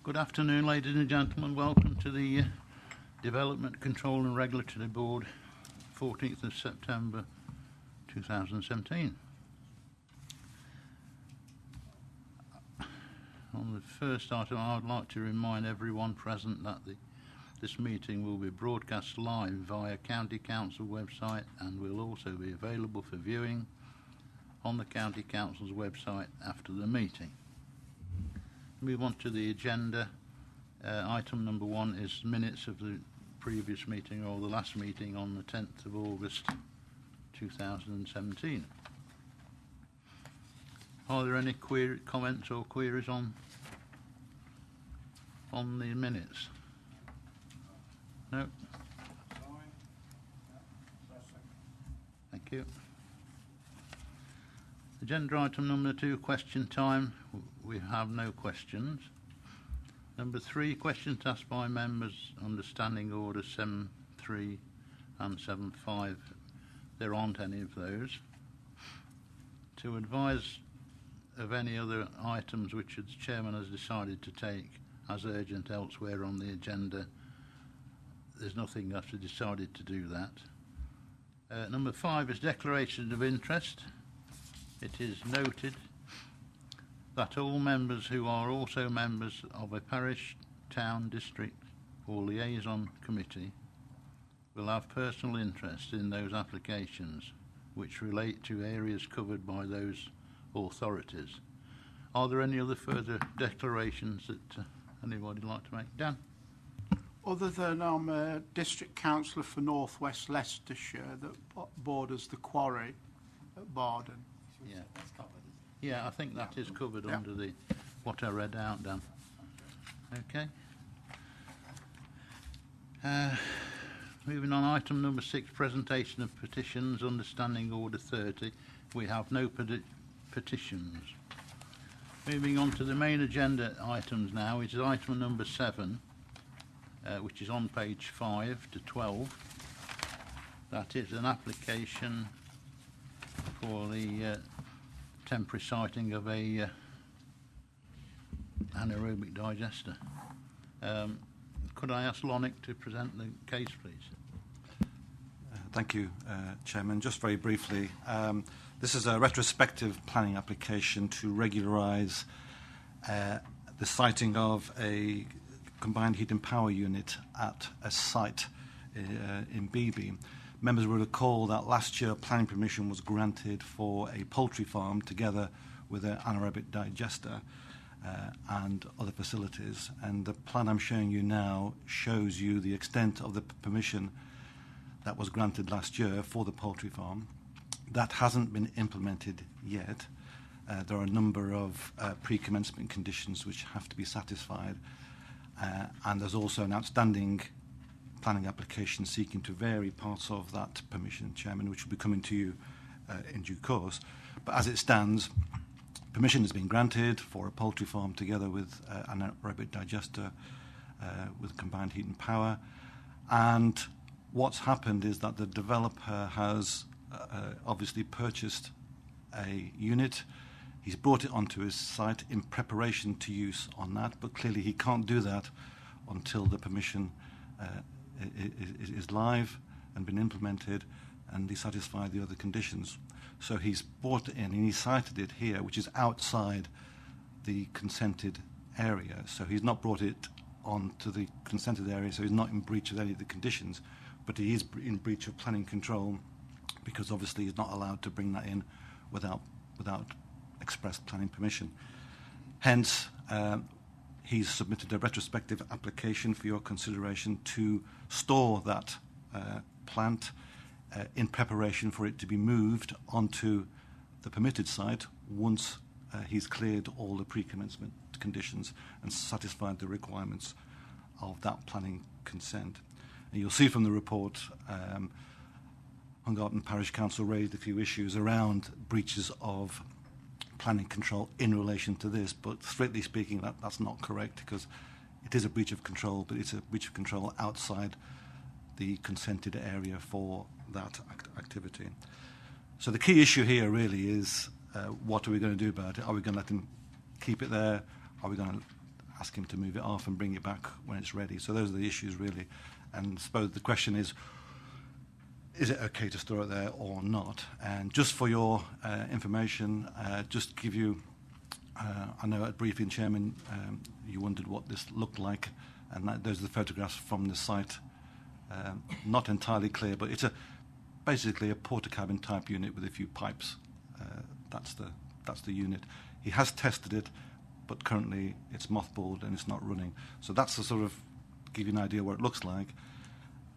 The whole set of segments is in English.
Good afternoon, ladies and gentlemen. Welcome to the Development Control and Regulatory Board, 14th of September 2017. On the first item, I would like to remind everyone present that this meeting will be broadcast live via County Council website and will also be available for viewing on the County Council's website after the meeting. Move on to the agenda. Item number 1 is minutes of the previous meeting, or the last meeting on the 10th of August 2017. Are there any comments or queries on the minutes? No? Thank you. Agenda item number 2, question time. We have no questions. Number 3, questions asked by members under Standing Order 7.3 and 7.5. There aren't any of those. To advise of any other items which the Chairman has decided to take as urgent elsewhere on the agenda, there's nothing after decided to do that. Number 5 is declaration of interest. It is noted that all members who are also members of a parish, town, district or liaison committee will have personal interest in those applications which relate to areas covered by those authorities. Are there any other further declarations that anybody would like to make? Dan? Other than I'm a district councillor for North West Leicestershire that borders the quarry at Barden. Yeah, that's covered. Yeah, I think that is covered under the what I read out, Dan. Okay. Moving on, item number 6, presentation of petitions under Standing Order 30. We have no petitions. Moving on to the main agenda items now, which is item number 7, which is on page 5 to 12. That is an application for the temporary siting of a anaerobic digester. Could I ask Lonick to present the case, please? Thank you, Chairman. Just very briefly, this is a retrospective planning application to regularise the siting of a combined heat and power unit at a site in Beeby. Members will recall that last year planning permission was granted for a poultry farm together with an anaerobic digester and other facilities. And the plan I'm showing you now shows you the extent of the permission that was granted last year for the poultry farm. That hasn't been implemented yet. There are a number of pre-commencement conditions which have to be satisfied. And there's also an outstanding planning application seeking to vary parts of that permission, Chairman, which will be coming to you in due course. But as it stands, permission has been granted for a poultry farm together with an anaerobic digester with combined heat and power. And what's happened is that the developer has obviously purchased a unit. He's brought it onto his site in preparation to use on that, but clearly he can't do that until the permission is live and been implemented and he satisfied the other conditions. So he's brought it in and he sited it here, which is outside the consented area. So he's not brought it onto the consented area, so he's not in breach of any of the conditions, but he is in breach of planning control because obviously he's not allowed to bring that in without express planning permission. Hence, he's submitted a retrospective application for your consideration to store that plant in preparation for it to be moved onto the permitted site once he's cleared all the pre-commencement conditions and satisfied the requirements of that planning consent. And you'll see from the report, Hungarton Parish Council raised a few issues around breaches of planning control in relation to this, but strictly speaking, that's not correct because it is a breach of control, but it's a breach of control outside the consented area for that activity. So the key issue here really is what are we going to do about it? Are we going to let them keep it there? Are we going to ask him to move it off and bring it back when it's ready. So those are the issues really. And I suppose the question is it okay to store it there or not? And just for your information, just to give you, I know at briefing, Chairman, you wondered what this looked like, and those are the photographs from the site. Not entirely clear, but it's basically a porter cabin type unit with a few pipes. That's the unit. He has tested it, but currently it's mothballed and it's not running. So that's the sort of give you an idea what it looks like.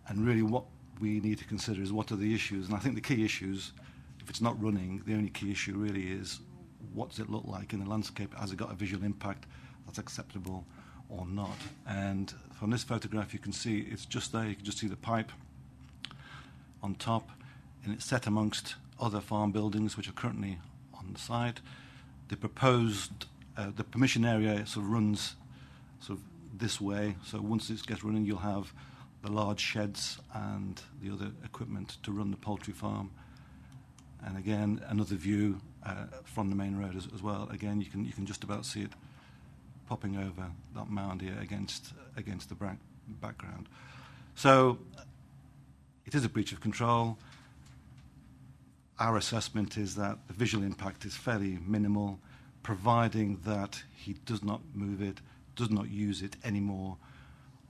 And really what we need to consider is what are the issues. And I think the key issues, if it's not running, the only key issue really is what does it look like in the landscape? Has it got a visual impact that's acceptable or not? And from this photograph you can see it's just there. You can just see the pipe on top, and it's set amongst other farm buildings which are currently on the site. The proposed, the permission area sort of runs sort of this way. So once it gets running, you'll have the large sheds and the other equipment to run the poultry farm. And again, another view from the main road as well. Again, you can just about see it popping over that mound here against the background. So it is a breach of control. Our assessment is that the visual impact is fairly minimal, providing that he does not move it, does not use it anymore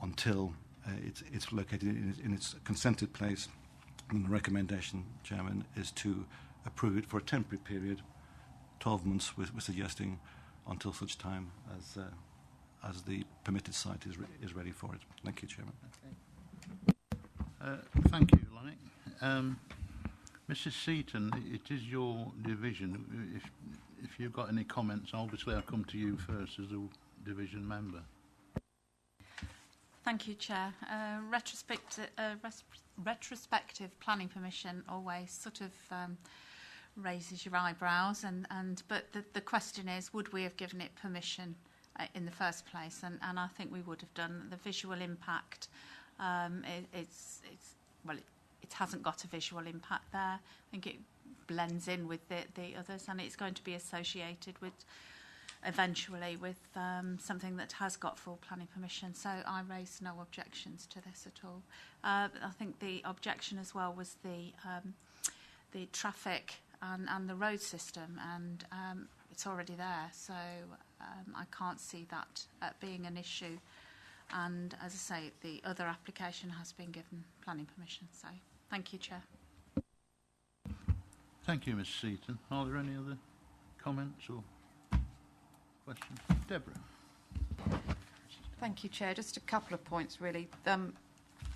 until it's located in its consented place. And the recommendation, Chairman, is to approve it for a temporary period, 12 months we're suggesting, until such time as the permitted site is ready for it. Thank you, Chairman. Thank you, Lonnie. Mrs. Seaton, it is your division. If you've got any comments, obviously I'll come to you first as a division member. Thank you, Chair. Retrospective planning permission always sort of raises your eyebrows, but the question is, would we have given it permission in the first place? And I think we would have done. The visual impact, it hasn't got a visual impact there. I think it blends in with the others, and it's going to be associated with eventually with something that has got full planning permission. So I raised no objections to this at all. I think the objection as well was the traffic and the road system, and it's already there, so I can't see that being an issue. And as I say, the other application has been given planning permission. So thank you, Chair. Thank you, Ms. Seaton. Are there any other comments or questions? Deborah. Thank you, Chair. Just a couple of points, really. The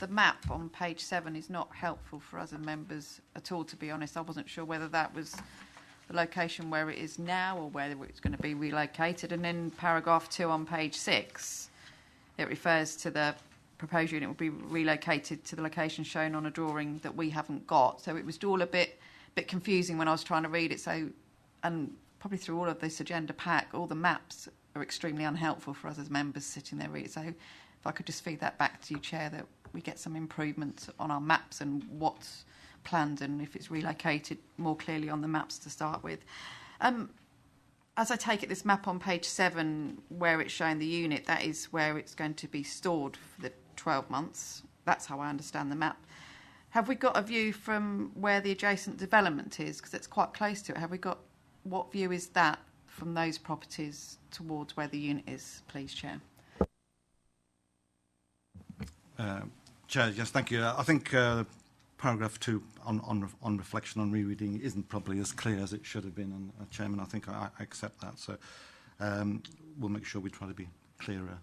map on page 7 is not helpful for us as members at all, to be honest. I wasn't sure whether that was the location where it is now or whether it's going to be relocated. And then paragraph 2 on page 6, it refers to the proposed unit will be relocated to the location shown on a drawing that we haven't got. So it was all a bit confusing when I was trying to read it. So, and probably through all of this agenda pack, all the maps are extremely unhelpful for us as members sitting there reading. So if I could just feed that back to you, Chair, that we get some improvement on our maps and what's planned, and if it's relocated more clearly on the maps to start with. As I take it, this map on page 7, where it's showing the unit, that is where it's going to be stored for the 12 months. That's how I understand the map. Have we got a view from where the adjacent development is? Because it's quite close to it. Have we got, what view is that from those properties towards where the unit is, please, Chair? Chair, yes, thank you. I think paragraph 2 on reflection on rereading isn't probably as clear as it should have been, and Chairman, I think I accept that. So we'll make sure we try to be clearer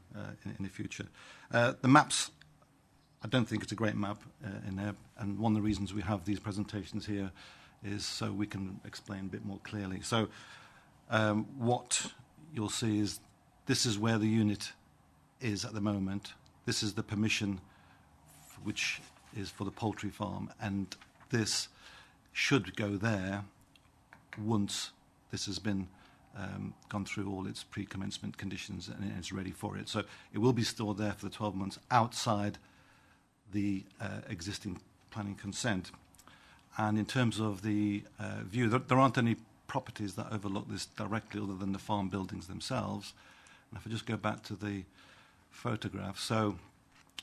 in the future. The maps, I don't think it's a great map in there, and one of the reasons we have these presentations here is so we can explain a bit more clearly. So what you'll see is this is where the unit is at the moment. This is the permission which is for the poultry farm, and this should go there once this has been gone through all its pre-commencement conditions and it's ready for it. So it will be stored there for the 12 months outside the existing planning consent. And in terms of the view, there aren't any properties that overlook this directly other than the farm buildings themselves. And if I just go back to the photograph, so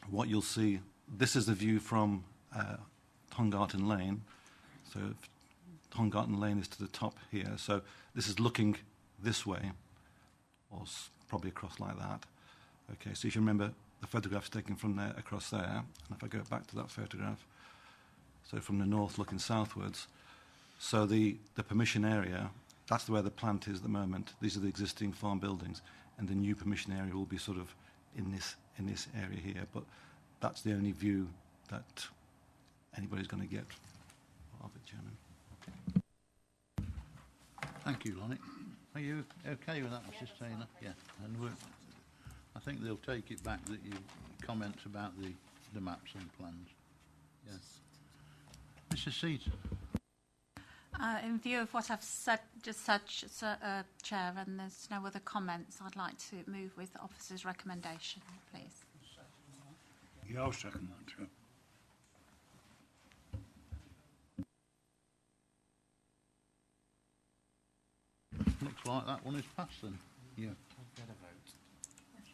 what you'll see, this is the view from Hungarton Lane. So Hungarton Lane is to the top here. So this is looking this way, or probably across like that. Okay, so if you remember, the photograph's taken from there across there. And if I go back to that photograph, so from the north looking southwards, so the permission area, that's where the plant is at the moment. These are the existing farm buildings, and the new permission area will be sort of in this area here. But that's the only view that anybody's going to get of it, Chairman. Thank you, Lonnie. Are you okay with that, Mrs. Taylor? Yeah. And I think they'll take it back that you comments about the maps and plans. Yes. Mrs. Seaton. In view of what I've just said, Chair, and there's no other comments, I'd like to move with the officer's recommendation, please. Yeah, I'll second that, Chair. Looks like that one is passed then. Yeah.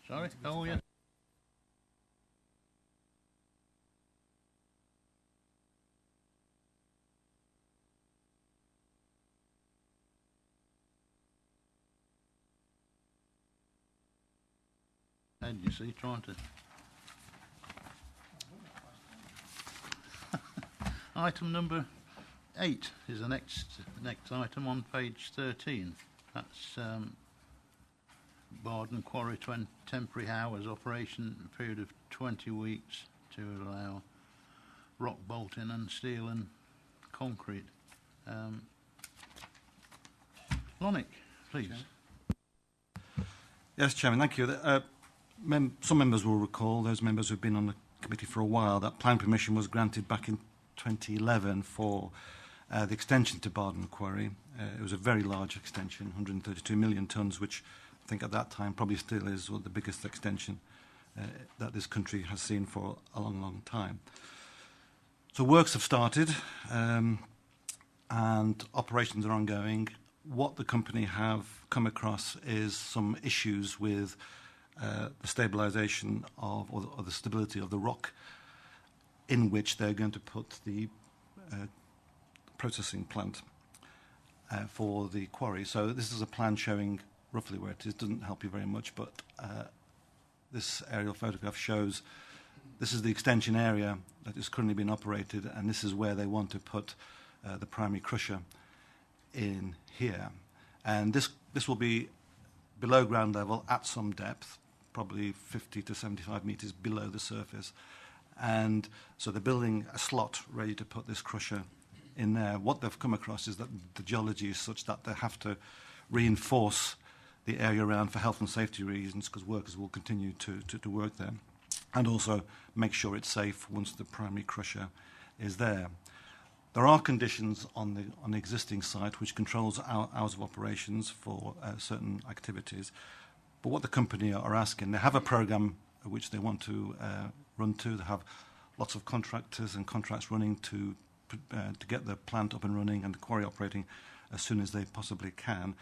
Sorry? Oh, yeah. And you see, trying to... Item number 8 is the next item on page 13. That's Barden Quarry temporary hours operation period of 20 weeks to allow rock bolting and steel and concrete. Lonick, please. Yes, Chairman, thank you. Some members will recall, those members who've been on the committee for a while, that planning permission was granted back in 2011 for the extension to Barden Quarry. It was a very large extension, 132 million tonnes, which I think at that time probably still is the biggest extension that this country has seen for a long, long time. So works have started and operations are ongoing. What the company have come across is some issues with the stabilisation of, or the stability of the rock in which they're going to put the processing plant for the quarry. So this is a plan showing roughly where it is. Doesn't help you very much, but this aerial photograph shows this is the extension area that is currently being operated, and this is where they want to put the primary crusher in here. And this will be below ground level at some depth, probably 50 to 75 metres below the surface. And so they're building a slot ready to put this crusher in there. What they've come across is that the geology is such that they have to reinforce the area around for health and safety reasons, because workers will continue to work there, and also make sure it's safe once the primary crusher is there. There are conditions on the existing site which controls hours of operations for certain activities. But what the company are asking, they have a programme which they want to run to. They have lots of contractors and contracts running to get the plant up and running and the quarry operating as soon as they possibly can.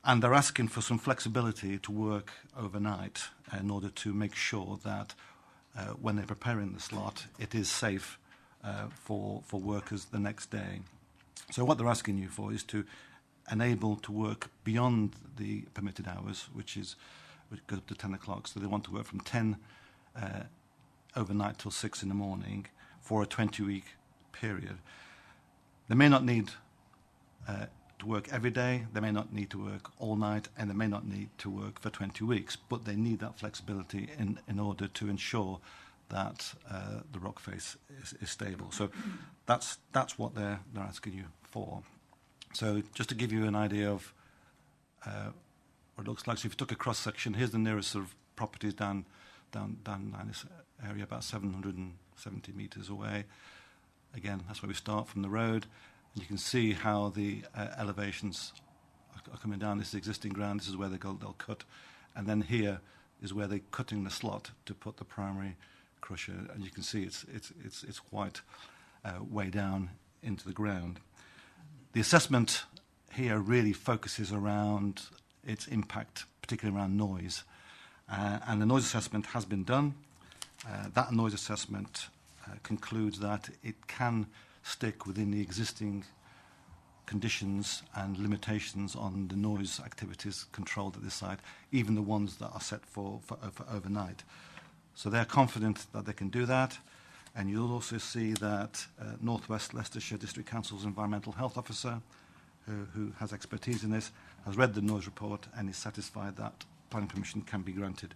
And they're asking for some flexibility to work overnight in order to make sure that when they're preparing the slot, it is safe for workers the next day. So what they're asking you for is to enable to work beyond the permitted hours, which goes up to 10 o'clock. So they want to work from 10 overnight till 6 in the morning for a 20-week period. They may not need to work every day, they may not need to work all night, and they may not need to work for 20 weeks, but they need that flexibility in order to ensure that the rock face is stable. So that's what they're asking you for. So just to give you an idea of what it looks like, so if you took a cross-section, here's the nearest sort of properties down this area, about 770 metres away. Again, that's where we start from the road. And you can see how the elevations are coming down. This is existing ground. This is where they'll cut. And then here is where they're cutting the slot to put the primary crusher. And you can see it's quite way down into the ground. The assessment here really focuses around its impact, particularly around noise. And the noise assessment has been done. That noise assessment concludes that it can stick within the existing conditions and limitations on the noise activities controlled at this site, even the ones that are set for overnight. So they're confident that they can do that. And you'll also see that North West Leicestershire District Council's Environmental Health Officer, who has expertise in this, has read the noise report and is satisfied that planning permission can be granted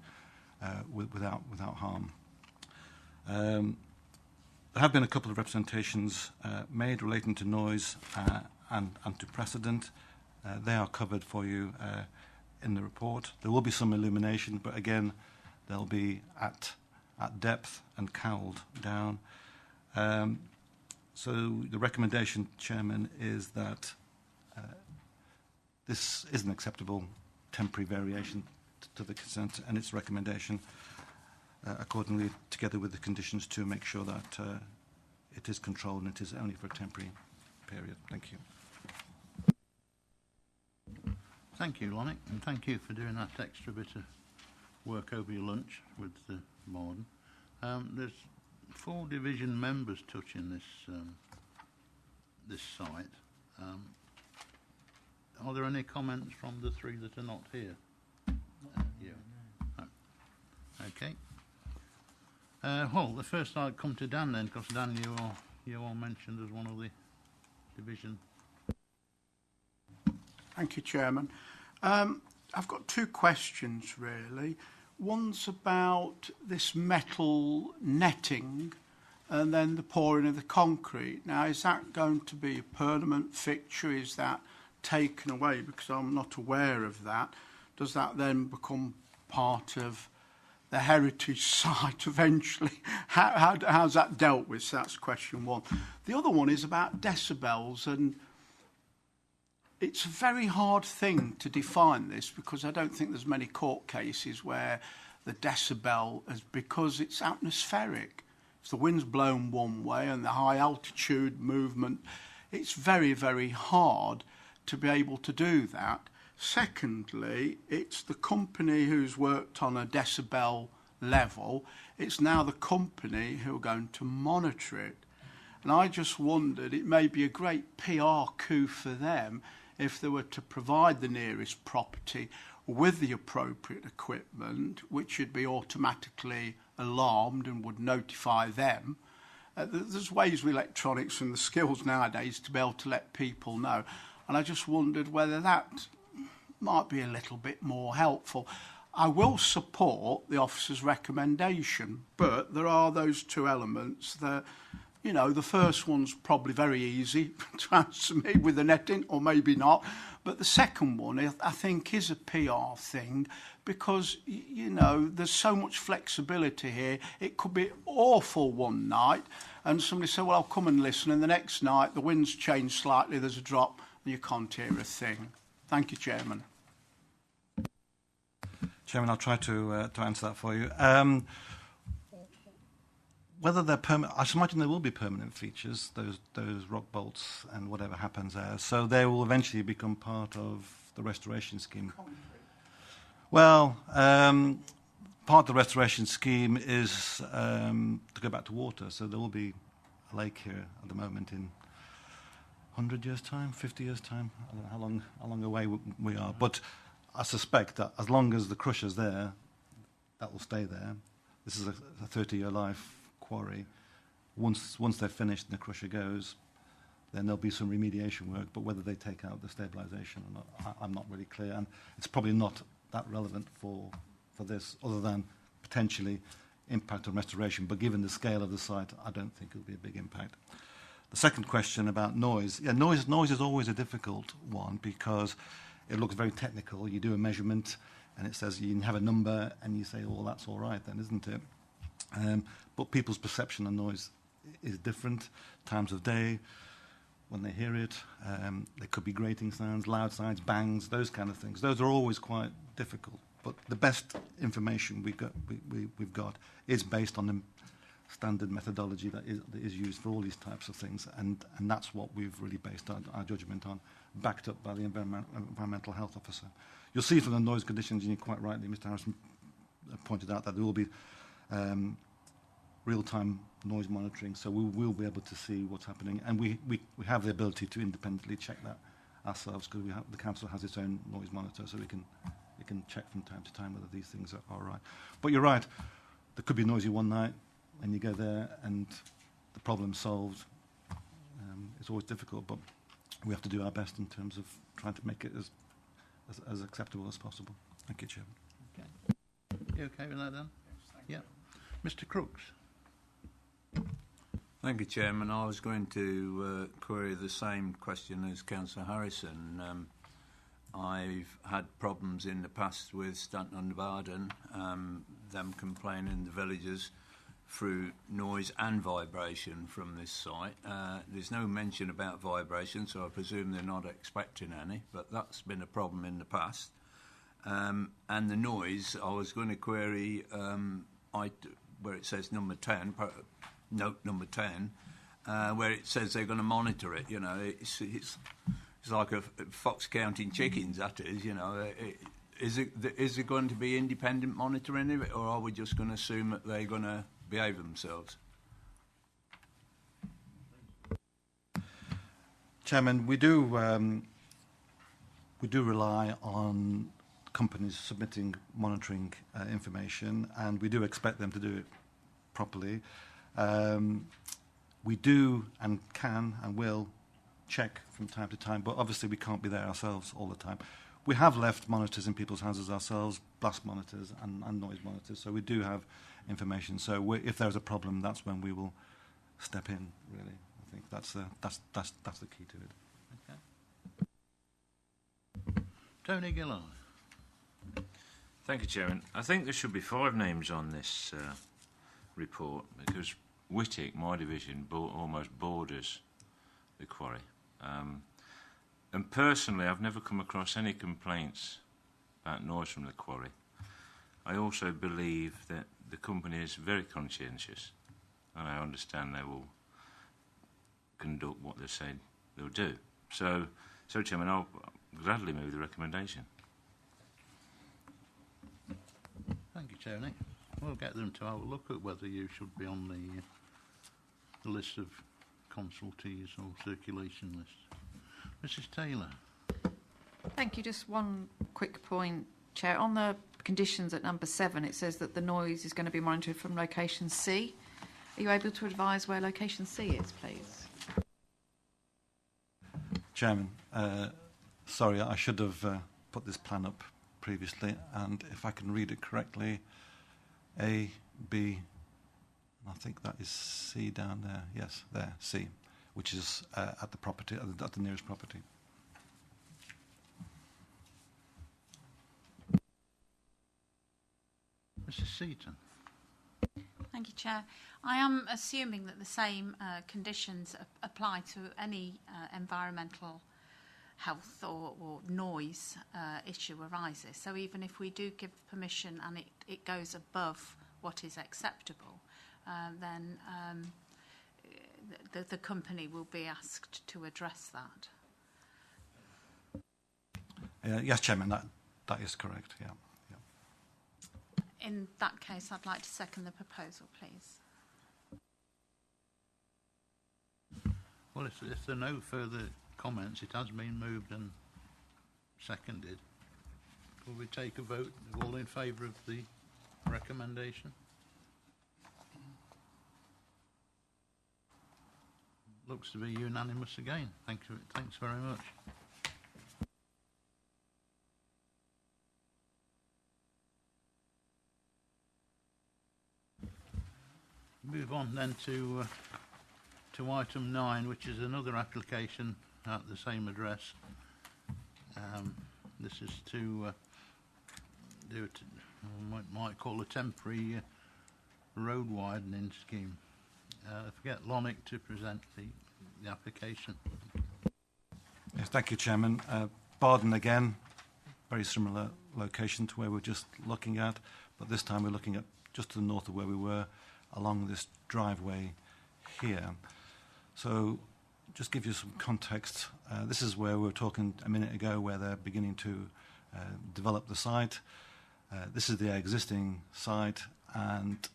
without harm. There have been a couple of representations made relating to noise and to precedent. They are covered for you in the report. There will be some illumination, but again, they'll be at depth and cowled down. So the recommendation, Chairman, is that this is an acceptable temporary variation to the consent and its recommendation accordingly, together with the conditions to make sure that it is controlled and it is only for a temporary period. Thank you. Thank you, Lonnie, and thank you for doing that extra bit of work over your lunch with the Morden. There's 4 division members touching this site. Are there any comments from the 3 that are not here? Yeah. No. Okay. Well, the first I'll come to Dan then, because Dan, you are mentioned as one of the division. Thank you, Chairman. I've got 2 questions, really. One's about this metal netting and then the pouring of the concrete. Now, is that going to be a permanent fixture? Is that taken away? Because I'm not aware of that. Does that then become part of the heritage site eventually? How's that dealt with? So that's question 1. The other one is about decibels, and it's a very hard thing to define this because I don't think there's many court cases where the decibel is, because it's atmospheric. If the wind's blown one way and the high altitude movement, it's very, very hard to be able to do that. Secondly, it's the company who's worked on a decibel level. It's now the company who are going to monitor it. And I just wondered, it may be a great PR coup for them if they were to provide the nearest property with the appropriate equipment, which should be automatically alarmed and would notify them. There's ways with electronics and the skills nowadays to be able to let people know. And I just wondered whether that might be a little bit more helpful. I will support the officer's recommendation, but there are those 2 elements that, you know, the first one's probably very easy to answer me with the netting, or maybe not. But the second one, I think, is a PR thing because, you know, there's so much flexibility here. It could be awful one night and somebody say, well, I'll come and listen. And the next night, the wind's changed slightly, there's a drop, and you can't hear a thing. Thank you, Chairman. Chairman, I'll try to answer that for you. Whether they're permanent, I should imagine there will be permanent features, those rock bolts and whatever happens there. So they will eventually become part of the restoration scheme. Well, part of the restoration scheme is to go back to water. So there will be a lake here at the moment in 100 years' time, 50 years' time. I don't know how long away we are. But I suspect that as long as the crusher's there, that will stay there. This is a 30-year life quarry. Once they're finished and the crusher goes, then there'll be some remediation work, but whether they take out the stabilisation or not, I'm not really clear. And it's probably not that relevant for this, other than potentially impact on restoration. But given the scale of the site, I don't think it'll be a big impact. The second question about noise. Yeah, noise is always a difficult one because it looks very technical. You do a measurement and it says you can have a number and you say, oh, well, that's all right then, isn't it? But people's perception of noise is different. Times of day, when they hear it, there could be grating sounds, loud sounds, bangs, those kind of things. Those are always quite difficult. But the best information we've got is based on the standard methodology that is used for all these types of things, and that's what we've really based our judgment on, backed up by the environmental health officer. You'll see from the noise conditions, and you're quite rightly, Mr. Harrison, pointed out that there will be real-time noise monitoring, so we will be able to see what's happening, and we have the ability to independently check that ourselves, because the council has its own noise monitor, so we can check from time to time whether these things are right. But you're right, there could be noisy one night, and you go there and the problem's solved. It's always difficult, but we have to do our best in terms of trying to make it as acceptable as possible. Thank you, Chairman. Okay. You okay with that, Dan? Yeah. Mr. Crooks. Thank you, Chairman. I was going to query the same question as Councillor Harrison. I've had problems in the past with Stanton-under-Bardon, them complaining, the villagers, through noise and vibration from this site. There's no mention about vibration, so I presume they're not expecting any, but that's been a problem in the past. And the noise, I was going to query where it says number 10, note number 10, where it says they're going to monitor it. You know, it's like a fox counting chickens, that is, you know. Is there going to be independent monitoring of it, or are we just going to assume that they're going to behave themselves? Chairman, we do rely on companies submitting monitoring information, and we do expect them to do it properly. We do and can and will check from time to time, but obviously we can't be there ourselves all the time. We have left monitors in people's houses ourselves, blast monitors and noise monitors, so we do have information. So if there's a problem, that's when we will step in, really. I think that's the key to it. Okay. Tony Gillard. Thank you, Chairman. I think there should be 5 names on this report, because Whittick, my division, almost borders the quarry. And personally, I've never come across any complaints about noise from the quarry. I also believe that the company is very conscientious, and I understand they will conduct what they said they'll do. So Chairman, I'll gladly move the recommendation. Thank you, Tony. We'll get them to have a look at whether you should be on the list of consultees or circulation list. Mrs. Taylor. Thank you. Just one quick point, Chair. On the conditions at number 7, it says that the noise is going to be monitored from location C. Are you able to advise where location C is, please? Chairman, sorry, I should have put this plan up previously, and if I can read it correctly, A, B, I think that is C down there. Yes, there, C, which is at the property, at the nearest property. Mrs. Seaton. Thank you, Chair. I am assuming that the same conditions apply to any environmental health or noise issue arises. So even if we do give permission and it goes above what is acceptable, then the company will be asked to address that. Yes, Chairman, that is correct, yeah. In that case, I'd like to second the proposal, please. Well, if there are no further comments, it has been moved and seconded. Will we take a vote? All in favour of the recommendation? Looks to be unanimous again. Thank you. Thanks very much. Move on then to item 9, which is another application at the same address. This is to do it, might call a temporary road widening scheme. Forget Lonick to present the application. Yes, thank you, Chairman. Bardon again, very similar location to where we're just looking at, but this time we're looking at just to the north of where we were, along this driveway here. So just give you some context. This is where we were talking a minute ago, where they're beginning to develop the site. This is the existing site, and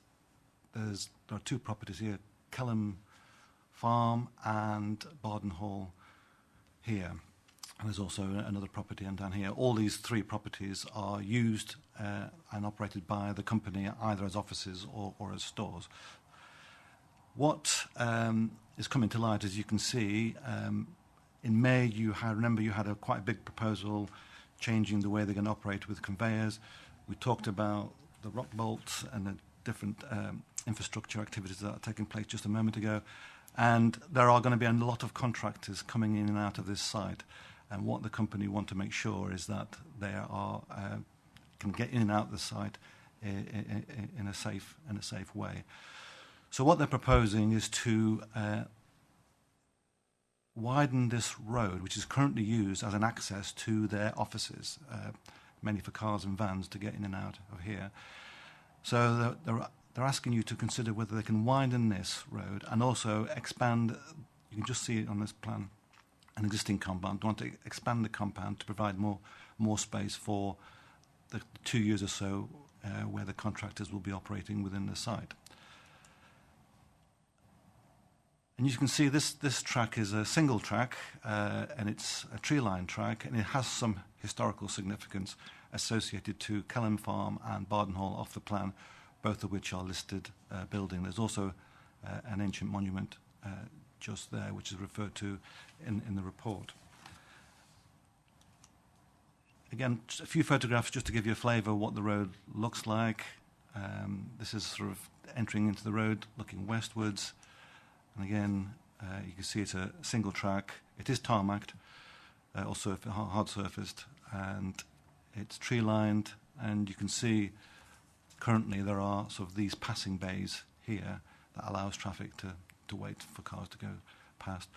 there are two properties here, Kelham Farm and Barden Hall here. And there's also another property down here. All these three properties are used and operated by the company either as offices or as stores. What is coming to light, as you can see, in May you had a quite big proposal changing the way they're going to operate with conveyors. We talked about the rock bolts and the different infrastructure activities that are taking place just a moment ago. And there are going to be a lot of contractors coming in and out of this site. And what the company want to make sure is that they can get in and out of the site in a safe way. So what they're proposing is to widen this road, which is currently used as an access to their offices, mainly for cars and vans to get in and out of here. So they're asking you to consider whether they can widen this road and also expand. You can just see it on this plan. An existing compound. They want to expand the compound to provide more space for the 2 years or so where the contractors will be operating within the site. And you can see this track is a single track, and it's a tree-lined track, and it has some historical significance associated to Kelham Farm and Barden Hall off the plan, both of which are listed building. There's also an ancient monument just there, which is referred to in the report. Again, a few photographs just to give you a flavour of what the road looks like. This is sort of entering into the road, looking westwards. And again, you can see it's a single track. It is tarmacked, also hard surfaced, and it's tree lined. And you can see currently there are sort of these passing bays here that allows traffic to wait for cars to go past.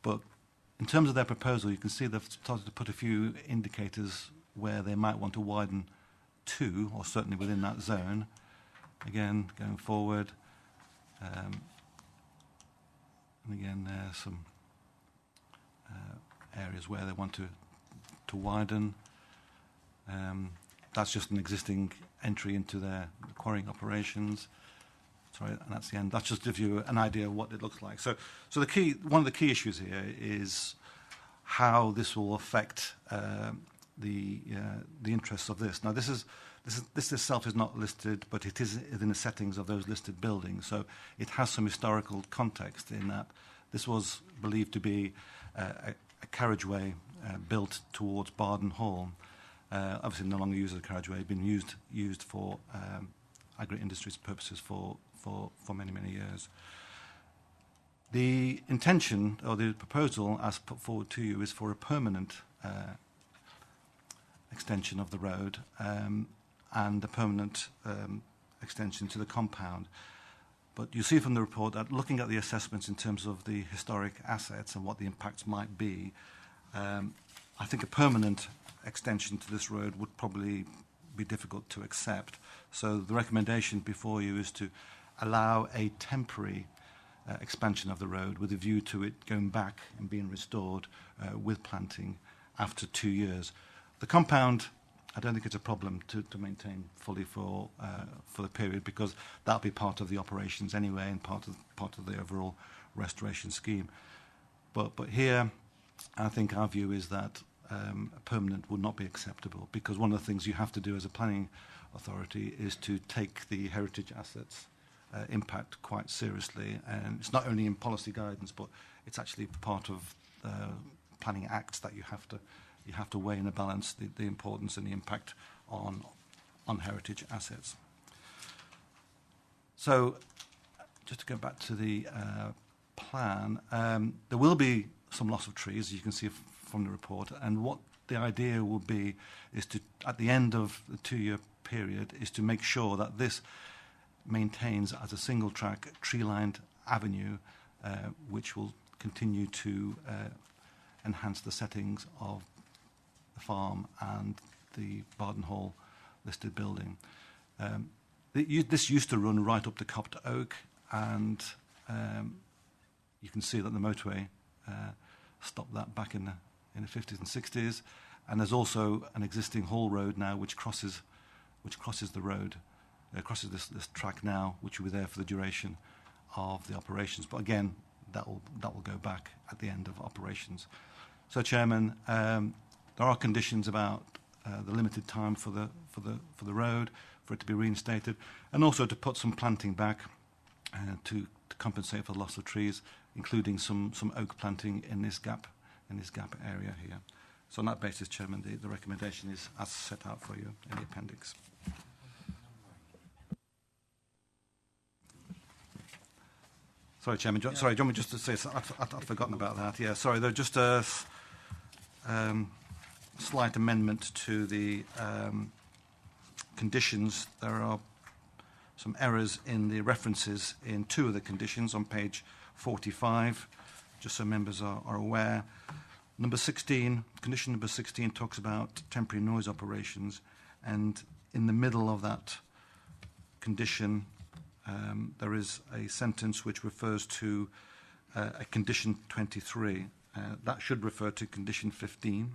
But in terms of their proposal, you can see they've started to put a few indicators where they might want to widen to, or certainly within that zone. Again, going forward. And again, there's some areas where they want to widen. That's just an existing entry into their quarrying operations. Sorry, and that's the end. That just gives you an idea of what it looks like. So one of the key issues here is how this will affect the interests of this. Now, this itself is not listed, but it is in the settings of those listed buildings. So it has some historical context in that this was believed to be a carriageway built towards Barden Hall. Obviously, no longer used as a carriageway, been used for agri-industries purposes for many, many years. The intention or the proposal as put forward to you is for a permanent extension of the road and a permanent extension to the compound. But you see from the report that looking at the assessments in terms of the historic assets and what the impacts might be, I think a permanent extension to this road would probably be difficult to accept. So the recommendation before you is to allow a temporary expansion of the road with a view to it going back and being restored with planting after 2 years. The compound, I don't think it's a problem to maintain fully for the period, because that'll be part of the operations anyway and part of the overall restoration scheme. But here, I think our view is that a permanent would not be acceptable, because one of the things you have to do as a planning authority is to take the heritage assets impact quite seriously, and it's not only in policy guidance, but it's actually part of planning acts that you have to weigh in a balance the importance and the impact on heritage assets. So, just to go back to the plan, there will be some loss of trees, as you can see from the report, and what the idea will be is to, at the end of the 2-year period, is to make sure that this maintains as a single track tree-lined avenue, which will continue to enhance the settings of the farm and the Barden Hall listed building. This used to run right up to Copter Oak, and you can see that the motorway stopped that back in the 50s and 60s, and there's also an existing haul road now which crosses which crosses the road, crosses this track now, which will be there for the duration of the operations. But again, that will go back at the end of operations. So, Chairman, there are conditions about the limited time for the road, for it to be reinstated, and also to put some planting back to compensate for the loss of trees, including some oak planting in this gap area here. So on that basis, Chairman, the recommendation is as set out for you in the appendix. Sorry, Chairman. Sorry, do you want me just to say, I'd forgotten about that. Yeah, sorry, there's just a slight amendment to the conditions. There are some errors in the references in two of the conditions on page 45, just so members are aware. Number 16, condition number 16 talks about temporary noise operations, and in the middle of that condition there is a sentence which refers to a condition 23. That should refer to condition 15.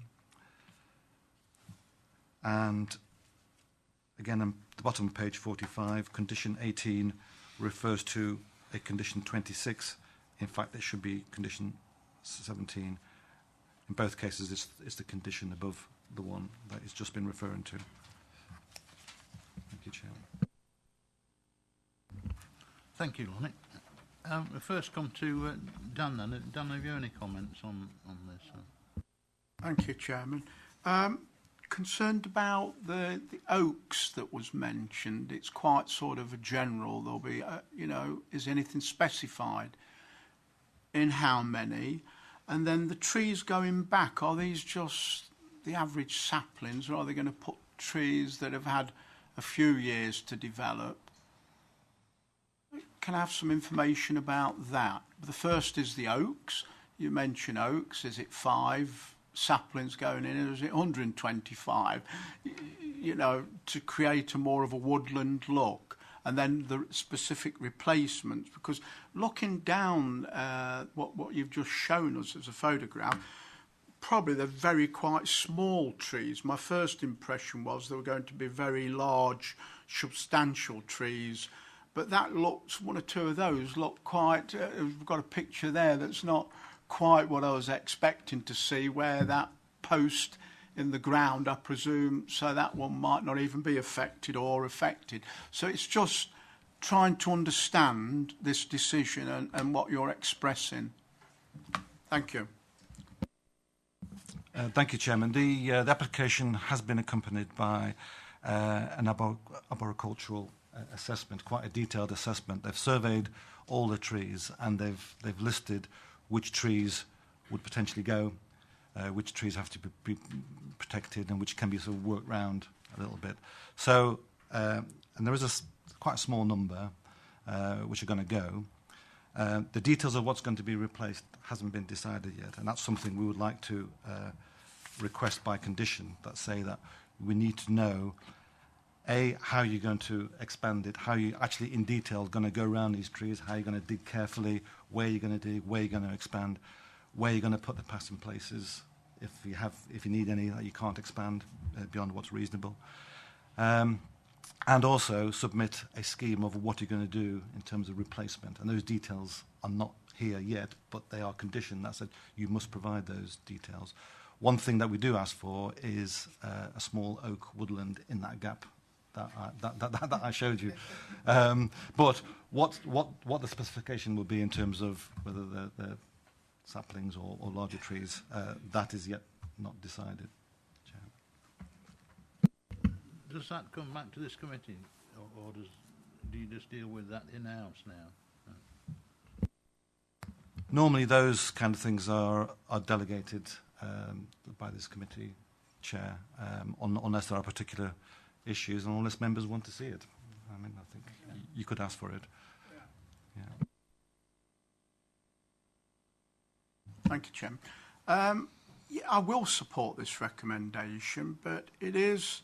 And again, on the bottom of page 45, condition 18 refers to a condition 26. In fact, it should be condition 17. In both cases, it's the condition above the one that it's just been referring to. Thank you, Chairman. Thank you, Lonnie. We first come to Dan then. Dan, have you any comments on this? Thank you, Chairman. Concerned about the oaks that was mentioned. It's quite sort of a general. There'll be, is anything specified in how many? And then the trees going back, are these just the average saplings, or are they going to put trees that have had a few years to develop? Can I have some information about that? The first is the oaks. You mentioned oaks. Is it 5 saplings going in, or is it 125? To create a more of a woodland look. And then the specific replacements, because looking down what you've just shown us as a photograph, probably they're very quite small trees. My first impression was they were going to be very large, substantial trees, but that looks, one or two of those look quite, we've got a picture there that's not quite what I was expecting to see, where that post in the ground, I presume, so that one might not even be affected or affected. So it's just trying to understand this decision and what you're expressing. Thank you. Thank you, Chairman. The application has been accompanied by an arboricultural assessment, quite a detailed assessment. They've surveyed all the trees and they've listed which trees would potentially go, which trees have to be protected, and which can be sort of worked round a little bit. So, and there is quite a small number which are going to go. The details of what's going to be replaced hasn't been decided yet, and that's something we would like to request by condition, that say that we need to know, A, how you're going to expand it, how you actually in detail going to go around these trees, how you're going to dig carefully, where you're going to dig, where you're going to expand, where you're going to put the passing places, if you need any that you can't expand beyond what's reasonable. And also submit a scheme of what you're going to do in terms of replacement. And those details are not here yet, but they are conditioned. That said, you must provide those details. One thing that we do ask for is a small oak woodland in that gap that I showed you. But what the specification will be in terms of whether they're saplings or larger trees, that is yet not decided. Does that come back to this committee, or do you just deal with that in-house now? Normally those kind of things are delegated by this committee chair, unless there are particular issues and unless members want to see it. I mean, I think you could ask for it. Yeah. Thank you, Chairman. I will support this recommendation, but it is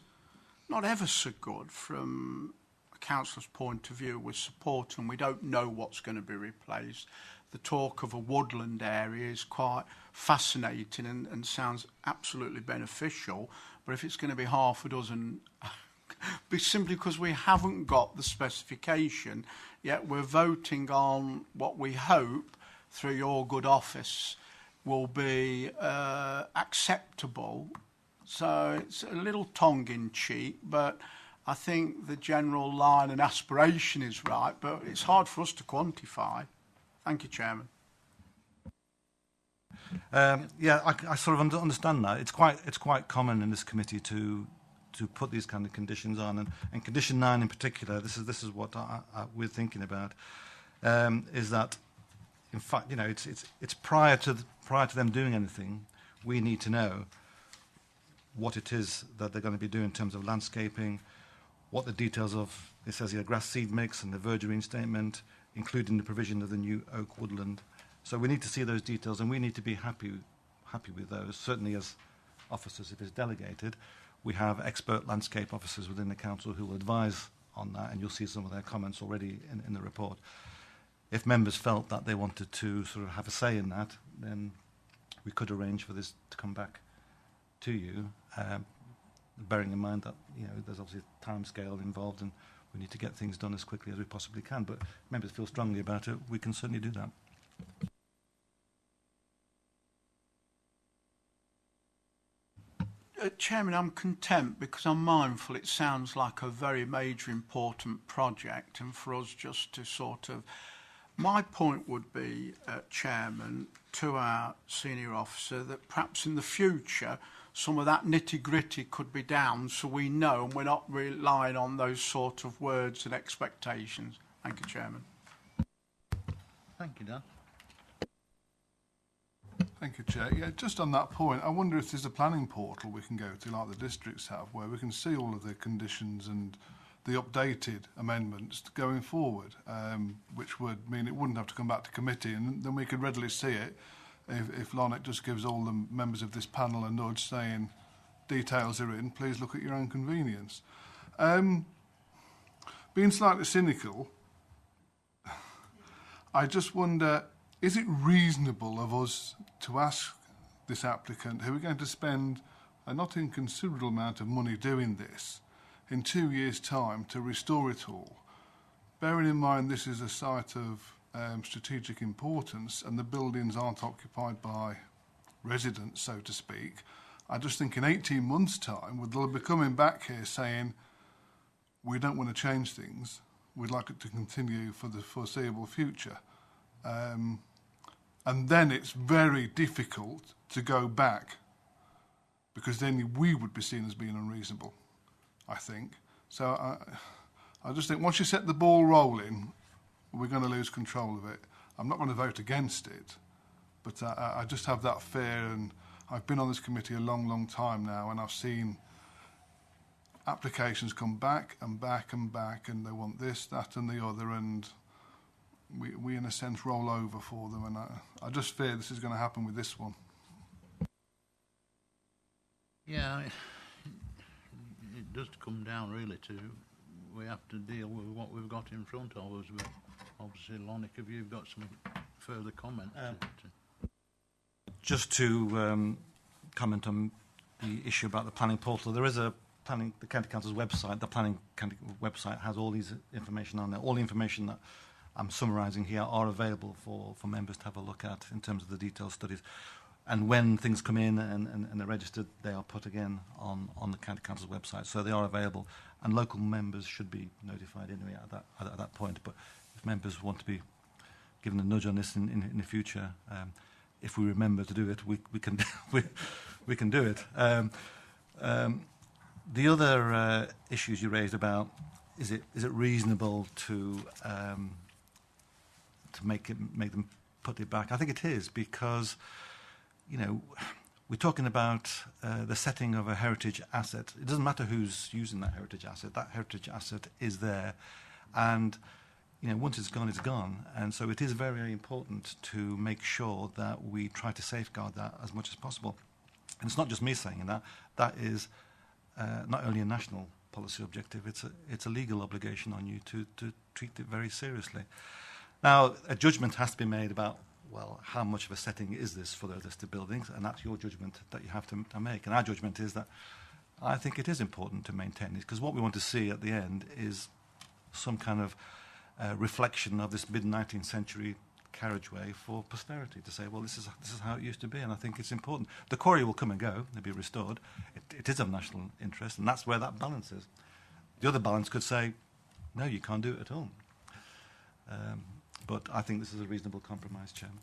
not ever so good from a councillor's point of view with support, and we don't know what's going to be replaced. The talk of a woodland area is quite fascinating and sounds absolutely beneficial, but if it's going to be half a dozen simply because we haven't got the specification, yet we're voting on what we hope, through your good office, will be acceptable. So it's a little tongue-in-cheek, but I think the general line and aspiration is right, but it's hard for us to quantify. Thank you, Chairman. Yeah, I sort of understand that. It's quite common in this committee to put these kind of conditions on, and condition 9 in particular. This is what we're thinking about. Is that, in fact, you know, it's prior to them doing anything, we need to know what it is that they're going to be doing in terms of landscaping, what the details of, it says here, grass seed mix and the verdure reinstatement, including the provision of the new oak woodland. So we need to see those details, and we need to be happy with those. Certainly as officers, if it's delegated, we have expert landscape officers within the council who will advise on that, and you'll see some of their comments already in the report. If members felt that they wanted to sort of have a say in that, then we could arrange for this to come back to you, bearing in mind that, you know, there's obviously a time scale involved, and we need to get things done as quickly as we possibly can. But if members feel strongly about it, we can certainly do that. Chairman, I'm content because I'm mindful it sounds like a very major, important project, and for us just to sort of... My point would be, Chairman, to our senior officer, that perhaps in the future some of that nitty-gritty could be down so we know and we're not relying on those sort of words and expectations. Thank you, Chairman. Thank you, Dan. Thank you, Chair. Yeah, just on that point, I wonder if there's a planning portal we can go to, like the districts have, where we can see all of the conditions and the updated amendments going forward, which would mean it wouldn't have to come back to committee, and then we could readily see it if Lonnet just gives all the members of this panel a nudge saying details are in, please look at your own convenience. Being slightly cynical, I just wonder, is it reasonable of us to ask this applicant, who are going to spend a not inconsiderable amount of money doing this, in 2 years' time to restore it all, bearing in mind this is a site of strategic importance and the buildings aren't occupied by residents, so to speak. I just think in 18 months' time, they'll be coming back here saying, we don't want to change things, we'd like it to continue for the foreseeable future. And then it's very difficult to go back, because then we would be seen as being unreasonable, I think. So I just think once you set the ball rolling, we're going to lose control of it. I'm not going to vote against it, but I just have that fear, and I've been on this committee a long, long time now, and I've seen applications come back and back and back, and they want this, that and the other, and we in a sense roll over for them, and I just fear this is going to happen with this one. Yeah, it does come down really to, we have to deal with what we've got in front of us. But obviously, Lonnie, if you've got some further comments. Just to comment on the issue about the planning portal, there is the County Council's website. The planning county website has all these information on there. All the information that I'm summarising here are available for members to have a look at in terms of the detailed studies. And when things come in and they're registered, they are put again on the County Council's website. So they are available, and local members should be notified anyway at that point. But if members want to be given a nudge on this in the future, if we remember to do it, we can we can do it. The other issues you raised about, is it reasonable to make them put it back? I think it is, because, you know, we're talking about the setting of a heritage asset. It doesn't matter who's using that heritage asset. That heritage asset is there, and, you know, once it's gone, it's gone. And so it is very, very important to make sure that we try to safeguard that as much as possible. And it's not just me saying that. That is not only a national policy objective, it's a legal obligation on you to treat it very seriously. Now, a judgment has to be made about, well, how much of a setting is this for those listed buildings, and that's your judgment that you have to make. And our judgment is that I think it is important to maintain this, because what we want to see at the end is some kind of reflection of this mid-19th century carriageway for posterity, to say, well, this is how it used to be, and I think it's important. The quarry will come and go, they'll be restored. It is of national interest, and that's where that balance is. The other balance could say, no, you can't do it at all. But I think this is a reasonable compromise, Chairman.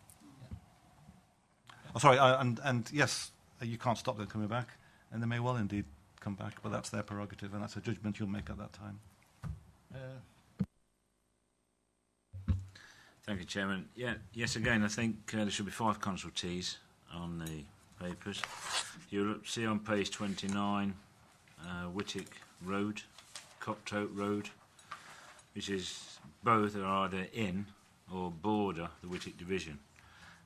Oh, sorry, and yes, you can't stop them coming back, and they may well indeed come back, but that's their prerogative, and that's a judgment you'll make at that time. Thank you, Chairman. Yes, again, I think there should be 5 consultees on the papers. You'll see on page 29, Whittick Road, Coptote Road, which is both are either in or border the Whittick division.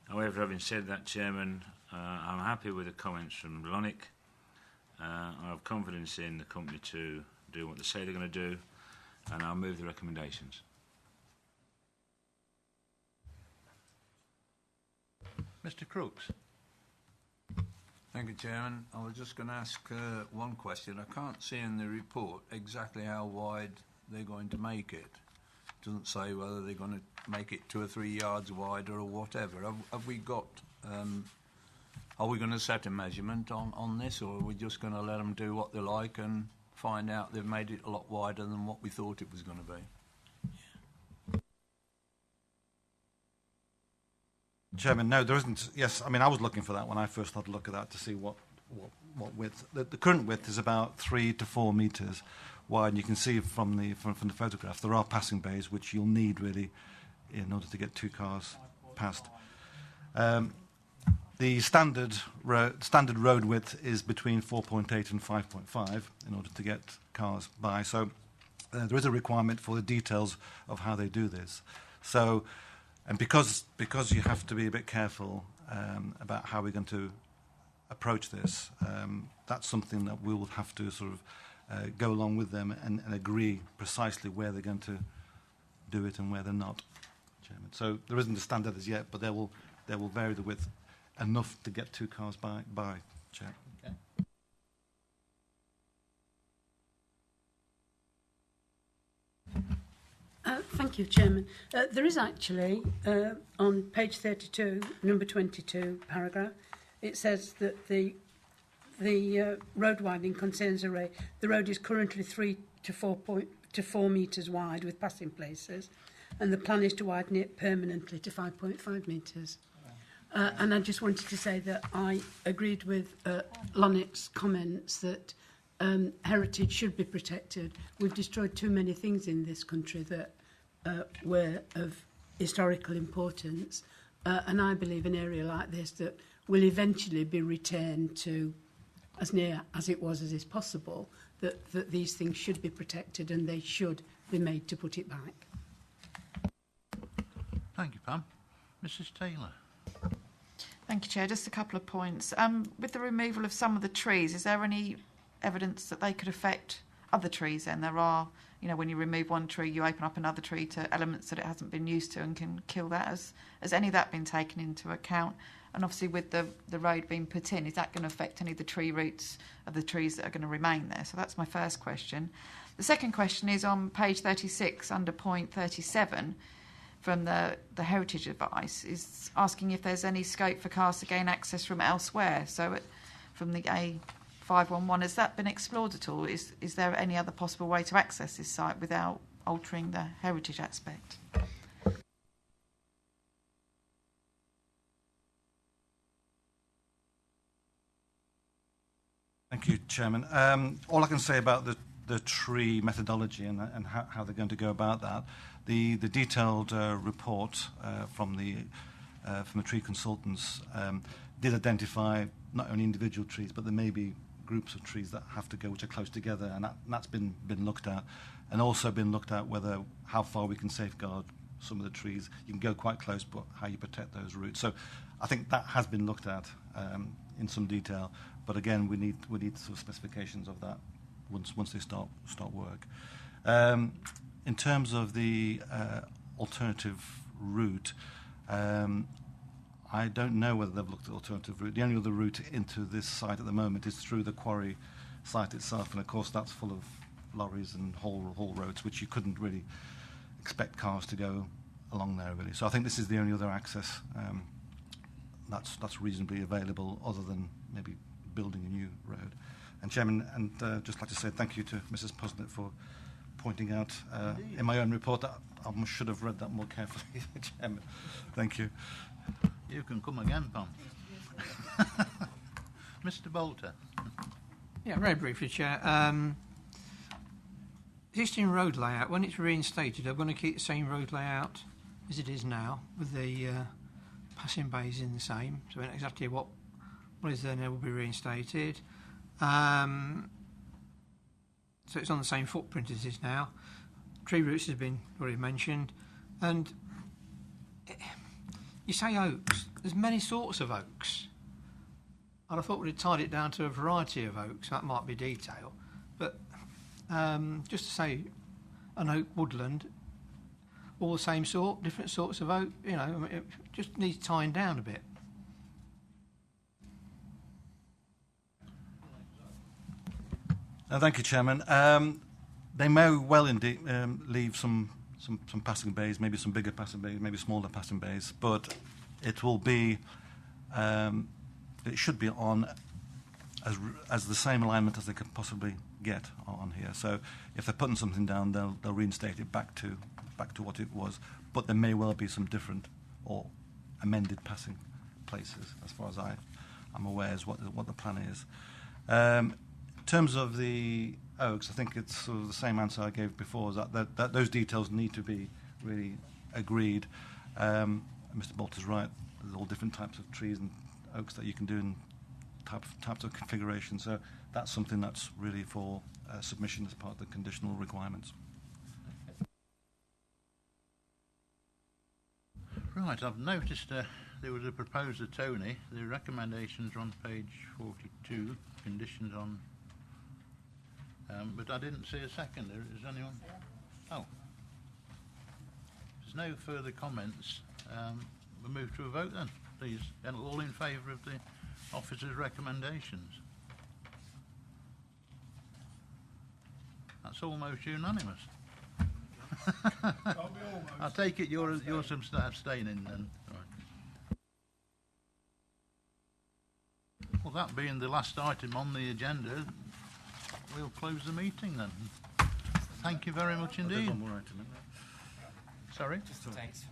However, having said that, Chairman, I'm happy with the comments from Lonick. I have confidence in the company to do what they say they're going to do, and I'll move the recommendations. Mr. Crooks. Thank you, Chairman. I was just going to ask one question. I can't see in the report exactly how wide they're going to make it. It doesn't say whether they're going to make it 2 or 3 yards wider or whatever. Have we got... are we going to set a measurement on this, or are we just going to let them do what they like and find out they've made it a lot wider than what we thought it was going to be? Chairman, no, there isn't. Yes, I mean, I was looking for that when I first had a look at that to see what width. The current width is about 3 to 4 metres wide, and you can see from the photograph there are passing bays which you'll need really in order to get 2 cars past. The standard road width is between 4.8 and 5.5 in order to get cars by. So there is a requirement for the details of how they do this. So. And because you have to be a bit careful about how we're going to approach this, that's something that we will have to sort of go along with them and agree precisely where they're going to do it and where they're not, Chairman. So there isn't a standard as yet, but they will vary the width enough to get 2 cars by Chair. Okay. Thank you, Chairman. There is actually, on page 32, number 22, paragraph, it says that the road widening concerns array. The road is currently 3 to 4 metres wide with passing places, and the plan is to widen it permanently to 5.5 metres. And I just wanted to say that I agreed with Lonick's comments that heritage should be protected. We've destroyed too many things in this country that were of historical importance, and I believe an area like this that will eventually be returned to as near as it was as is possible, that these things should be protected and they should be made to put it back. Thank you, Pam. Mrs. Taylor. Thank you, Chair. Just a couple of points. With the removal of some of the trees, is there any evidence that they could affect other trees? And there are, you know, when you remove one tree, you open up another tree to elements that it hasn't been used to and can kill that. Has any of that been taken into account? And obviously with the road being put in, is that going to affect any of the tree roots of the trees that are going to remain there? So that's my first question. The second question is on page 36 under point 37 from the heritage advice, is asking if there's any scope for cars to gain access from elsewhere. So from the A511, has that been explored at all? Is there any other possible way to access this site without altering the heritage aspect? Thank you, Chairman. All I can say about the tree methodology and how they're going to go about that, the detailed report from the tree consultants did identify not only individual trees, but there may be groups of trees that have to go which are close together, and that's been looked at, and also been looked at whether how far we can safeguard some of the trees. You can go quite close, but how you protect those roots. So I think that has been looked at in some detail. But again, we need sort of specifications of that once they start work. In terms of the alternative route, I don't know whether they've looked at alternative route. The only other route into this site at the moment is through the quarry site itself, and of course that's full of lorries and haul roads, which you couldn't really expect cars to go along there really. So I think this is the only other access that's reasonably available, other than maybe building a new road. And Chairman, and just like to say thank you to Mrs. Posnett for pointing out in my own report that I should have read that more carefully, Chairman. Thank you. You can come again, Pam. Mr. Bolter. Yeah, very briefly, Chair. Existing road layout, when it's reinstated, I'm going to keep the same road layout as it is now, with the passing bays in the same. So exactly what is there now will be reinstated. So it's on the same footprint as it is now. Tree roots has been already mentioned. And you say oaks, there's many sorts of oaks. And I thought we'd tied it down to a variety of oaks. That might be detail. But just to say an oak woodland, all the same sort, different sorts of oak, you know, I mean, it just needs tying down a bit. Thank you, Chairman. They may well indeed leave some passing bays, maybe some bigger passing bays, maybe smaller passing bays, but it will be, it should be on as the same alignment as they could possibly get on here. So if they're putting something down, they'll reinstate it back to what it was, but there may well be some different or amended passing places, as far as I'm aware, is what the plan is. In terms of the oaks, I think it's sort of the same answer I gave before, is that those details need to be really agreed. Mr. Bolter's right, there's all different types of trees and oaks that you can do in types of configuration, so that's something that's really for submission as part of the conditional requirements. Right, I've noticed there was a proposer, Tony. The recommendations are on page 42, conditions on... but I didn't see a second. Is anyone? Oh. There's no further comments. We'll move to a vote then, please. And all in favour of the officer's recommendations? That's almost unanimous. I take it you're abstaining then. Right. Well, that being the last item on the agenda, we'll close the meeting then. Thank you very much indeed. There's one more item, isn't there? Sorry? Thanks.